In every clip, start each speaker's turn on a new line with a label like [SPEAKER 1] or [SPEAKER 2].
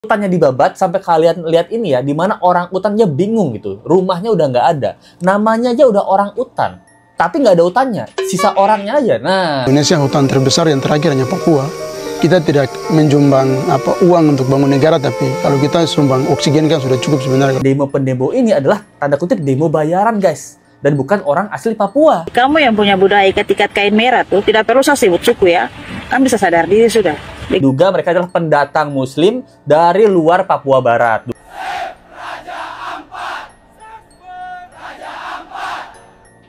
[SPEAKER 1] Hutannya dibabat sampai kalian lihat ini ya, dimana orang utannya bingung gitu. Rumahnya udah nggak ada. Namanya aja udah orang utan. Tapi nggak ada hutannya. Sisa orangnya aja. Nah,
[SPEAKER 2] Indonesia hutan terbesar yang terakhir hanya Papua. Kita tidak menjumbang uang untuk bangun negara, tapi kalau kita sumbang oksigen kan sudah cukup sebenarnya.
[SPEAKER 1] demo pendemo ini adalah tanda kutip demo bayaran, guys. Dan bukan orang asli Papua.
[SPEAKER 3] Kamu yang punya budaya ikat-ikat kain merah tuh, tidak perlu saya sebut suku ya. Kan bisa sadar diri sudah.
[SPEAKER 1] Diduga mereka adalah pendatang muslim dari luar Papua Barat.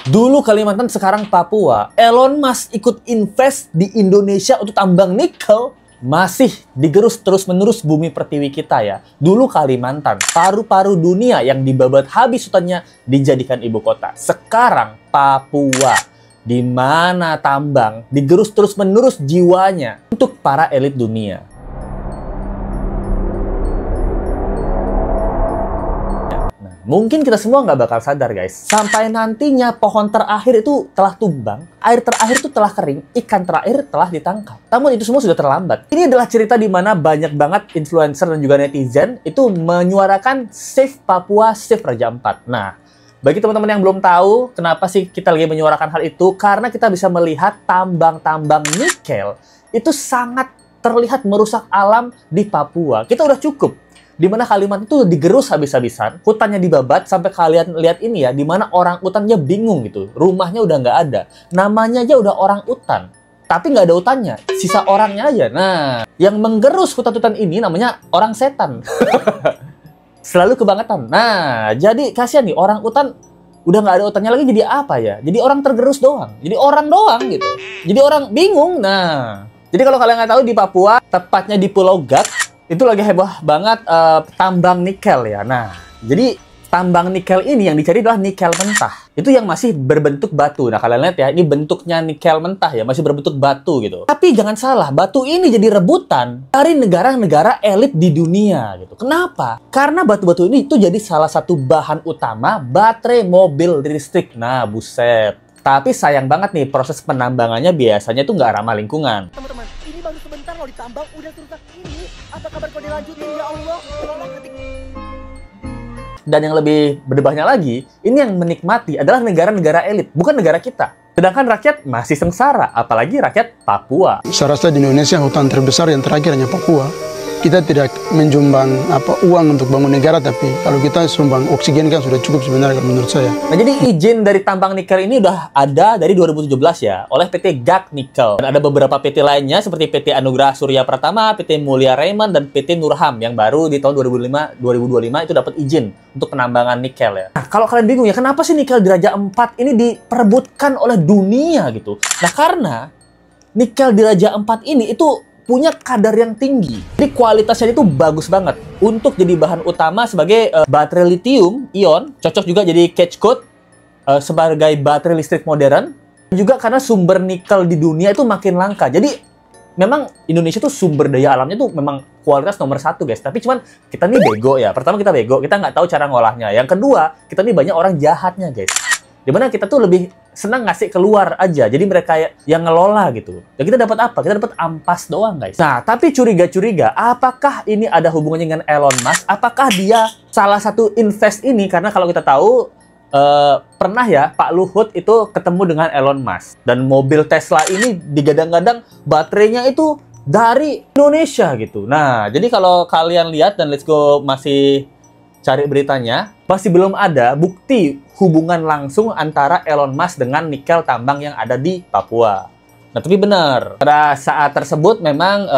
[SPEAKER 1] Dulu Kalimantan, sekarang Papua. Elon Musk ikut invest di Indonesia untuk tambang nikel. Masih digerus terus-menerus bumi pertiwi kita ya. Dulu Kalimantan, paru-paru dunia yang dibabat habis hutannya dijadikan ibu kota. Sekarang Papua, di mana tambang digerus terus-menerus jiwanya untuk para elit dunia. Mungkin kita semua nggak bakal sadar, guys. Sampai nantinya pohon terakhir itu telah tumbang, air terakhir itu telah kering, ikan terakhir telah ditangkap. Namun itu semua sudah terlambat. Ini adalah cerita di mana banyak banget influencer dan juga netizen itu menyuarakan Save Papua, Save Raja Ampat. Nah, bagi teman-teman yang belum tahu kenapa sih kita lagi menyuarakan hal itu, karena kita bisa melihat tambang-tambang nikel itu sangat terlihat merusak alam di Papua. Kita udah cukup. Di mana Kalimantan itu digerus habis-habisan, hutannya dibabat sampai kalian lihat ini ya, di mana orang utannya bingung gitu. Rumahnya udah nggak ada. Namanya aja udah orang utan. Tapi nggak ada hutannya. Sisa orangnya aja. Nah, yang menggerus hutan-hutan ini namanya orang setan. Selalu kebangetan. Nah, jadi kasihan nih, orang utan udah nggak ada hutannya lagi, jadi apa ya? Jadi orang tergerus doang. Jadi orang doang gitu. Jadi orang bingung. Nah, jadi kalau kalian nggak tahu, di Papua, tepatnya di Pulau Gat, itu lagi heboh banget tambang nikel ya. Nah, jadi tambang nikel ini yang dicari adalah nikel mentah. Itu yang masih berbentuk batu. Nah, kalian lihat ya, ini bentuknya nikel mentah ya, masih berbentuk batu gitu. Tapi jangan salah, batu ini jadi rebutan dari negara-negara elit di dunia gitu. Kenapa? Karena batu-batu ini itu jadi salah satu bahan utama baterai mobil listrik. Nah, buset. Tapi sayang banget nih, proses penambangannya biasanya tuh nggak ramah lingkungan.
[SPEAKER 4] Teman-teman, ini baru sebentar loh ditambang, udah serusak ini. Apa kabar kau dilanjutin, ya Allah? Tolong ketik.
[SPEAKER 1] Dan yang lebih berdebahnya lagi, ini yang menikmati adalah negara-negara elit, bukan negara kita. Sedangkan rakyat masih sengsara, apalagi rakyat Papua.
[SPEAKER 2] Saya rasa di Indonesia hutan terbesar yang terakhir hanya Papua. Kita tidak menjumbang uang untuk bangun negara, tapi kalau kita sumbang oksigen kan sudah cukup sebenarnya menurut saya.
[SPEAKER 1] Nah, jadi izin dari tambang nikel ini udah ada dari 2017 ya, oleh PT GAC Nikel. Dan ada beberapa PT lainnya seperti PT Anugerah Surya Pratama, PT Mulia Raymond, dan PT Nurham yang baru di tahun 2025 itu dapat izin untuk penambangan nikel ya. Nah, kalau kalian bingung ya, kenapa sih nikel di Raja Ampat ini diperebutkan oleh dunia gitu? Nah, karena nikel di Raja Ampat ini itu punya kadar yang tinggi. Jadi kualitasnya itu bagus banget untuk jadi bahan utama sebagai baterai lithium ion, cocok juga jadi catch coat sebagai baterai listrik modern. Juga karena sumber nikel di dunia itu makin langka. Jadi memang Indonesia tuh sumber daya alamnya tuh memang kualitas nomor 1, guys. Tapi cuman kita nih bego ya. Pertama kita bego, kita nggak tahu cara ngolahnya. Yang kedua, kita nih banyak orang jahatnya, guys. Dimana kita tuh lebih senang ngasih keluar aja. Jadi mereka yang ngelola gitu. Dan kita dapat apa? Kita dapat ampas doang, guys. Nah, tapi curiga-curiga, apakah ini ada hubungannya dengan Elon Musk? Apakah dia salah satu invest ini? Karena kalau kita tahu, pernah ya Pak Luhut itu ketemu dengan Elon Musk. Dan mobil Tesla ini digadang-gadang baterainya itu dari Indonesia gitu. Nah, jadi kalau kalian lihat dan Let's Go masih cari beritanya, masih belum ada bukti hubungan langsung antara Elon Musk dengan nikel tambang yang ada di Papua. Nah, tapi benar. Pada saat tersebut memang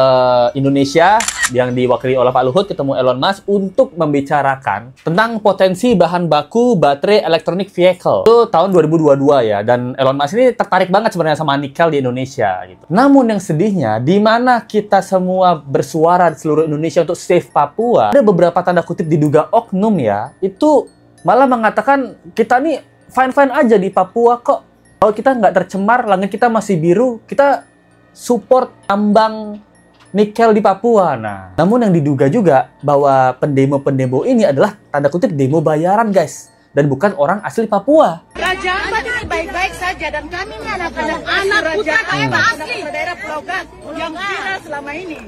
[SPEAKER 1] Indonesia yang diwakili oleh Pak Luhut ketemu Elon Musk untuk membicarakan tentang potensi bahan baku baterai electronic vehicle. Itu tahun 2022 ya. Dan Elon Musk ini tertarik banget sebenarnya sama nikel di Indonesia gitu. Namun yang sedihnya, di mana kita semua bersuara di seluruh Indonesia untuk save Papua, ada beberapa tanda kutip diduga oknum ya, itu malah mengatakan kita nih fine-fine aja di Papua kok. Kalau kita nggak tercemar, langit kita masih biru, kita support tambang nikel di Papua. Nah, namun yang diduga juga bahwa pendemo-pendemo ini adalah tanda kutip demo bayaran, guys. Dan bukan orang asli Papua.
[SPEAKER 3] Raja Ampat ini baik-baik saja dan kami ini anak-anak Raja Ampat, anak daerah Pulau Gak yang viral selama ini.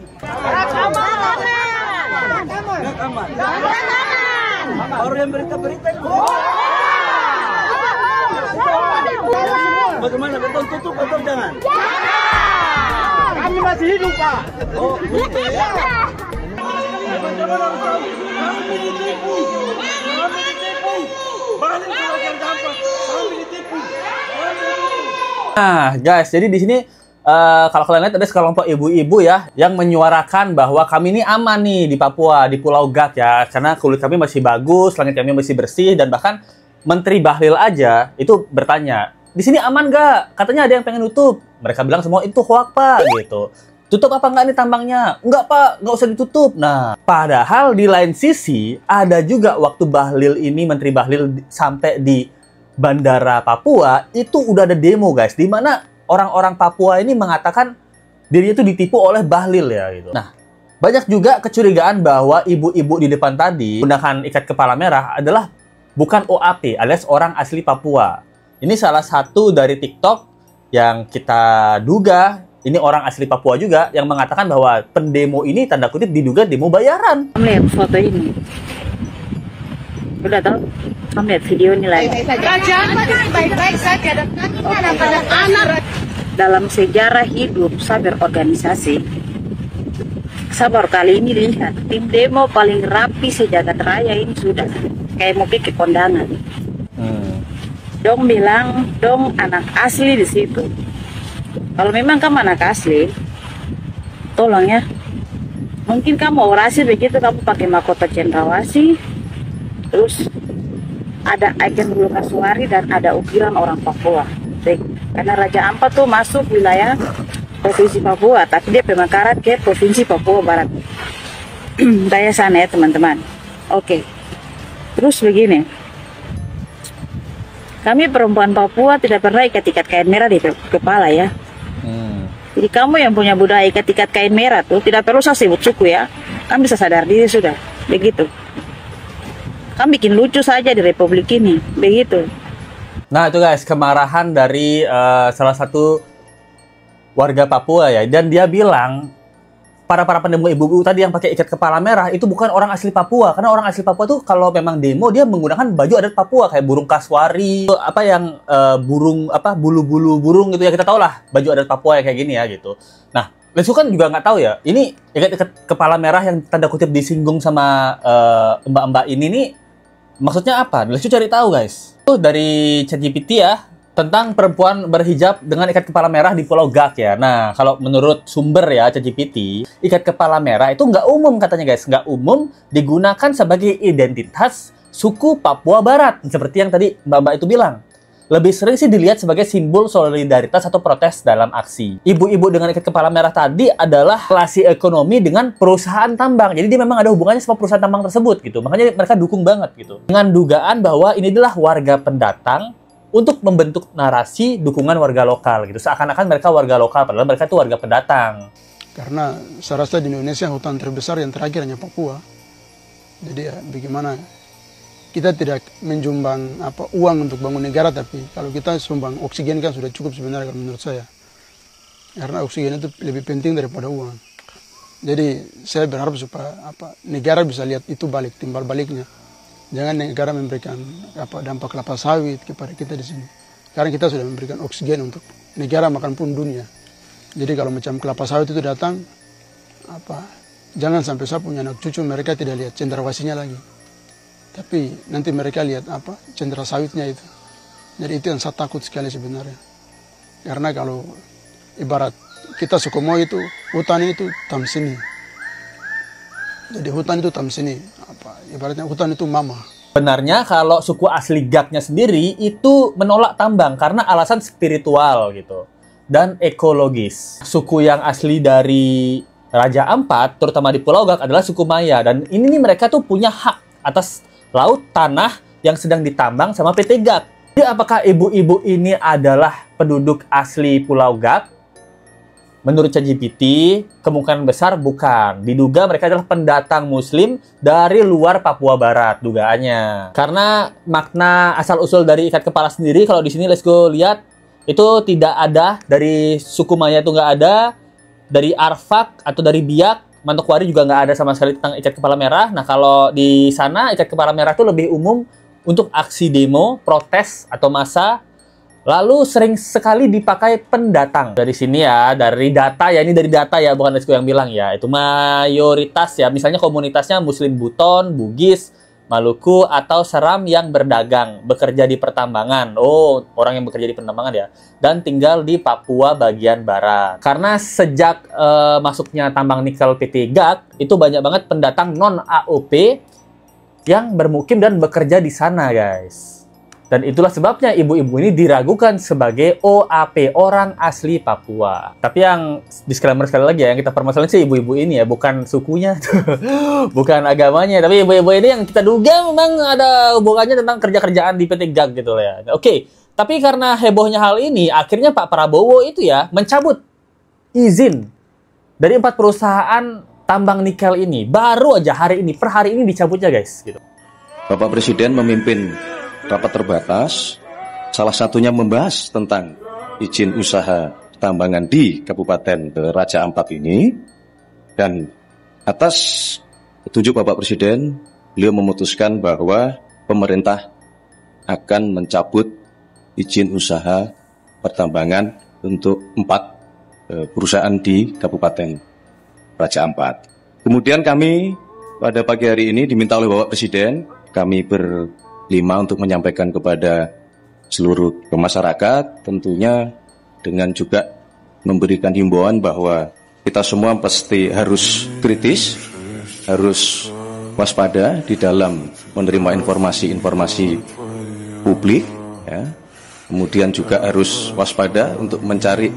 [SPEAKER 4] Aman. Baru yang berita-berita itu. Bagaimana? Beton tutup atau jangan? Kami masih hidup, Pak. Oh, begitu ya. Kami ditipu. Balik ke Raja Ampat. Kami ditipu.
[SPEAKER 1] Nah, guys, jadi di sini kalau kalian lihat ada sekelompok ibu-ibu ya yang menyuarakan bahwa kami ini aman nih di Papua, di Pulau Gak ya, karena kulit kami masih bagus, langit kami masih bersih, dan bahkan Menteri Bahlil aja itu bertanya, di sini aman gak? Katanya ada yang pengen nutup. Mereka bilang semua itu hoax, Pak, gitu. Tutup apa enggak nih tambangnya? Enggak, Pak, nggak usah ditutup. Nah, padahal di lain sisi ada juga waktu Bahlil ini, Menteri Bahlil sampai di Bandara Papua, itu udah ada demo, guys, di mana orang-orang Papua ini mengatakan dirinya itu ditipu oleh Bahlil ya gitu. Nah, banyak juga kecurigaan bahwa ibu-ibu di depan tadi menggunakan ikat kepala merah adalah bukan OAP, alias orang asli Papua. Ini salah satu dari TikTok yang kita duga ini orang asli Papua juga yang mengatakan bahwa pendemo ini tanda kutip diduga demo bayaran.
[SPEAKER 3] Kamu lihat foto ini. Udah tahu? Kamu lihat video ini lagi. Raja Ampat ini baik-baik saja dan kami anak-anak. Dalam sejarah hidup saya berorganisasi, saya baru kali ini lihat tim demo paling rapi sejagat raya ini sudah kayak mau ke kondangan. Dong bilang dong anak asli di situ. Kalau memang kamu anak asli, tolong ya. Mungkin kamu orasi begitu, kamu pakai mahkota cendrawasih, terus ada ikon Bulu Kasuari dan ada ukiran orang Papua. Karena Raja Ampat tuh masuk wilayah Provinsi Papua, tapi dia pemekaran ke Provinsi Papua Barat. Daya sana ya teman-teman. Oke. Terus begini. Kami perempuan Papua tidak pernah ikat-ikat kain merah di kepala ya. Jadi kamu yang punya budaya ikat-ikat kain merah tuh tidak perlu saya sebut suku ya. Kamu bisa sadar diri sudah. Begitu. Kamu bikin lucu saja di Republik ini. Begitu.
[SPEAKER 1] Nah itu guys, kemarahan dari salah satu warga Papua ya. Dan dia bilang, para pendemo ibu-ibu tadi yang pakai ikat kepala merah itu bukan orang asli Papua. Karena orang asli Papua tuh kalau memang demo dia menggunakan baju adat Papua kayak burung kasuari, apa yang burung apa bulu-bulu burung gitu ya, kita tahu lah baju adat Papua ya kayak gini ya gitu. Nah, Lesu kan juga nggak tahu ya. Ini ikat kepala merah yang tanda kutip disinggung sama mbak-mbak ini nih maksudnya apa? Lesu cari tahu guys. Itu dari ChatGPT ya. Tentang perempuan berhijab dengan ikat kepala merah di Pulau Gak ya. Nah, kalau menurut sumber ya ChatGPT, ikat kepala merah itu nggak umum katanya guys. Nggak umum digunakan sebagai identitas suku Papua Barat. Seperti yang tadi mbak-mbak itu bilang. Lebih sering sih dilihat sebagai simbol solidaritas atau protes dalam aksi. Ibu-ibu dengan ikat kepala merah tadi adalah relasi ekonomi dengan perusahaan tambang. Jadi dia memang ada hubungannya sama perusahaan tambang tersebut gitu. Makanya mereka dukung banget gitu. Dengan dugaan bahwa ini adalah warga pendatang untuk membentuk narasi dukungan warga lokal gitu. Seakan-akan mereka warga lokal, padahal mereka itu warga pendatang.
[SPEAKER 2] Karena saya rasa di Indonesia hutan terbesar yang terakhir hanya Papua. Jadi ya bagaimana kita tidak menjumbang uang untuk bangun negara, tapi kalau kita sumbang oksigen kan sudah cukup sebenarnya kalau menurut saya. Karena oksigen itu lebih penting daripada uang. Jadi saya berharap supaya negara bisa lihat itu balik, timbal baliknya. Jangan negara memberikan dampak kelapa sawit kepada kita di sini. Karena kita sudah memberikan oksigen untuk negara makan pun dunia. Jadi kalau macam kelapa sawit itu datang, jangan sampai saya punya anak cucu mereka tidak lihat cendrawasihnya lagi. Tapi nanti mereka lihat cendera sawitnya itu. Jadi itu yang saya takut sekali sebenarnya. Karena kalau ibarat kita Sukomo itu hutan itu tamsini. Jadi hutan itu tamsini. Ibaratnya hutan itu mama.
[SPEAKER 1] Benarnya kalau suku asli Gaknya sendiri itu menolak tambang karena alasan spiritual gitu dan ekologis. Suku yang asli dari Raja Ampat, terutama di Pulau Gak, adalah suku Maya, dan ini nih mereka tuh punya hak atas laut tanah yang sedang ditambang sama PT Gak. Jadi apakah ibu-ibu ini adalah penduduk asli Pulau Gak? menurut ChatGPT, kemungkinan besar bukan. Diduga mereka adalah pendatang Muslim dari luar Papua Barat, dugaannya. Karena makna asal-usul dari ikat kepala sendiri, kalau di sini let's go lihat, itu tidak ada. Dari suku Maya itu nggak ada. Dari Arfak atau dari Biak, Manokwari juga nggak ada sama sekali tentang ikat kepala merah. Nah, kalau di sana ikat kepala merah itu lebih umum untuk aksi demo, protes, atau massa. Lalu sering sekali dipakai pendatang. Dari sini ya, dari data ya, ini dari data ya, bukan Lesko yang bilang ya. Itu mayoritas ya, misalnya komunitasnya Muslim Buton, Bugis, Maluku, atau Seram yang berdagang, bekerja di pertambangan. Oh, orang yang bekerja di pertambangan ya. Dan tinggal di Papua bagian barat. Karena sejak masuknya tambang nikel PT GAC, itu banyak banget pendatang non-AOP yang bermukim dan bekerja di sana, guys. Dan itulah sebabnya ibu-ibu ini diragukan sebagai OAP, orang asli Papua. Tapi yang disclaimer sekali lagi ya, yang kita permasalahin sih ibu-ibu ini ya, bukan sukunya, bukan agamanya. Tapi ibu-ibu ini yang kita duga memang ada hubungannya tentang kerja-kerjaan di PT GAC gitu lah ya. Oke, tapi karena hebohnya hal ini, akhirnya Pak Prabowo itu ya mencabut izin dari 4 perusahaan tambang nikel ini. Baru aja hari ini, per hari ini dicabutnya guys. Gitu.
[SPEAKER 5] Bapak Presiden memimpin rapat terbatas, salah satunya membahas tentang izin usaha tambangan di Kabupaten Raja Ampat ini. Dan atas petunjuk Bapak Presiden, beliau memutuskan bahwa pemerintah akan mencabut izin usaha pertambangan untuk 4 perusahaan di Kabupaten Raja Ampat. Kemudian kami pada pagi hari ini diminta oleh Bapak Presiden, kami berlima untuk menyampaikan kepada seluruh masyarakat, tentunya dengan juga memberikan himbauan bahwa kita semua pasti harus kritis, harus waspada di dalam menerima informasi-informasi publik, ya. Kemudian juga harus waspada untuk mencari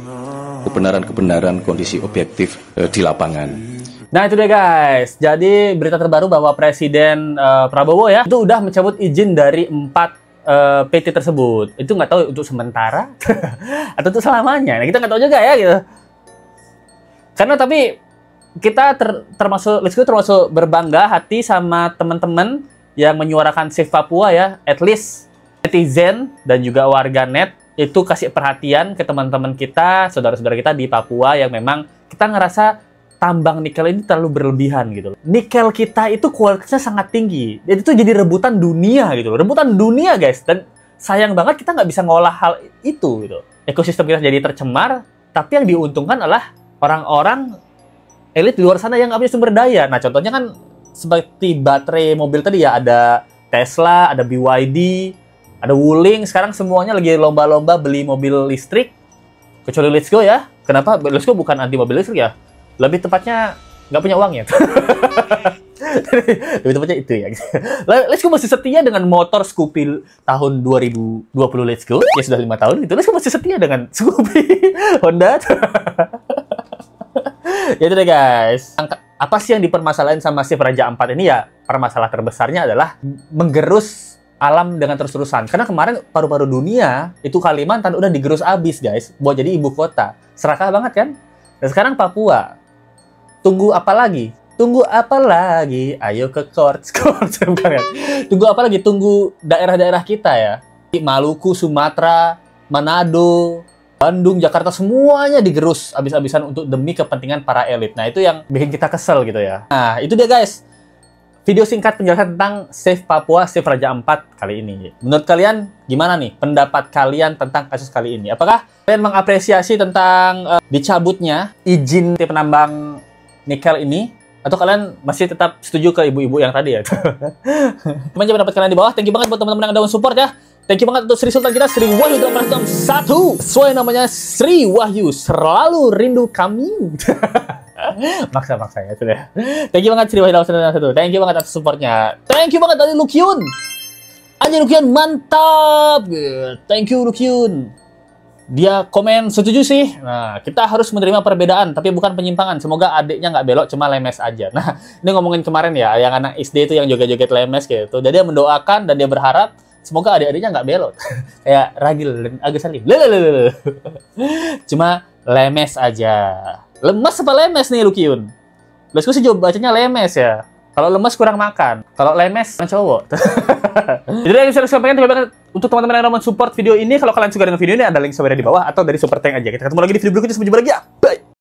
[SPEAKER 5] kebenaran-kebenaran kondisi objektif di lapangan.
[SPEAKER 1] Nah itu dia guys, jadi berita terbaru bahwa Presiden Prabowo ya itu udah mencabut izin dari 4 PT tersebut. Itu nggak tahu untuk sementara atau untuk selamanya. Nah, kita nggak tahu juga ya gitu. Karena tapi kita termasuk berbangga hati sama teman-teman yang menyuarakan Save Papua ya. At least netizen dan juga warganet itu kasih perhatian ke teman-teman kita, saudara-saudara kita di Papua yang memang kita ngerasa tambang nikel ini terlalu berlebihan gitu. Nikel kita itu kualitasnya sangat tinggi. Jadi itu jadi rebutan dunia gitu. Rebutan dunia guys. Dan sayang banget kita nggak bisa ngolah hal itu gitu. Ekosistem kita jadi tercemar. Tapi yang diuntungkan adalah orang-orang elit di luar sana yang nggak punya sumber daya. Nah contohnya kan seperti baterai mobil tadi ya. Ada Tesla, ada BYD, ada Wuling. Sekarang semuanya lagi lomba-lomba beli mobil listrik. Kecuali Let's Go ya. Kenapa? Let's Go bukan anti mobil listrik ya. Lebih tepatnya nggak punya uang ya. Lebih tepatnya itu ya. Let's Go masih setia dengan motor Scoopy tahun 2020 Let's Go. Ya sudah 5 tahun gitu. Let's Go masih setia dengan Scoopy Honda. Ya itu deh guys. Apa sih yang dipermasalahin sama si Raja Ampat ini ya? Permasalahan terbesarnya adalah menggerus alam dengan terus-terusan. Karena kemarin paru-paru dunia itu Kalimantan udah digerus abis guys. Buat jadi ibu kota. Serakah banget kan? Dan sekarang Papua. Tunggu apa lagi? Tunggu apa lagi? Ayo ke court. Tunggu apa lagi? Tunggu daerah-daerah kita ya. Maluku, Sumatera, Manado, Bandung, Jakarta, semuanya digerus abis-abisan untuk demi kepentingan para elit. Nah, itu yang bikin kita kesel gitu ya. Nah, itu dia guys. Video singkat penjelasan tentang Save Papua, Save Raja Ampat kali ini. Menurut kalian gimana nih pendapat kalian tentang kasus kali ini? Apakah kalian mengapresiasi tentang dicabutnya izin penambang nikel ini? Atau kalian masih tetap setuju ke ibu-ibu yang tadi ya? Teman-teman pendapat kalian di bawah. Thank you banget buat teman-teman yang udah support ya. Thank you banget untuk Sri Sultan kita, Sri Wahyu 861. Sesuai namanya Sri Wahyu, selalu rindu kami. Maksa-maksa ya sudah. Thank you banget Sri Wahyu 861. Thank you banget atas supportnya. Thank you banget dari Lukyun. Anjir Lukyun mantap. Thank you Lukyun. Dia komen setuju sih. Nah, kita harus menerima perbedaan, tapi bukan penyimpangan. Semoga adiknya nggak belok, cuma lemes aja. Nah, ini ngomongin kemarin ya, yang anak SD itu yang joget-joget lemes gitu. Jadi dia mendoakan dan dia berharap semoga adik-adiknya nggak belok. Kayak Ragil dan Agus Salim. Cuma lemes aja. Lemes apa lemes nih Lukiun? Bosku sih jawab bacanya lemes ya. Kalau lemes kurang makan. Kalau lemes cowok. Jadi yang bisa saya sampaikan terima kasih untuk teman-teman yang mau support video ini. Kalau kalian suka dengan video ini ada link sebenarnya di bawah atau dari Super Thank aja. Kita ketemu lagi di video berikutnya. Sampai jumpa lagi ya. Bye.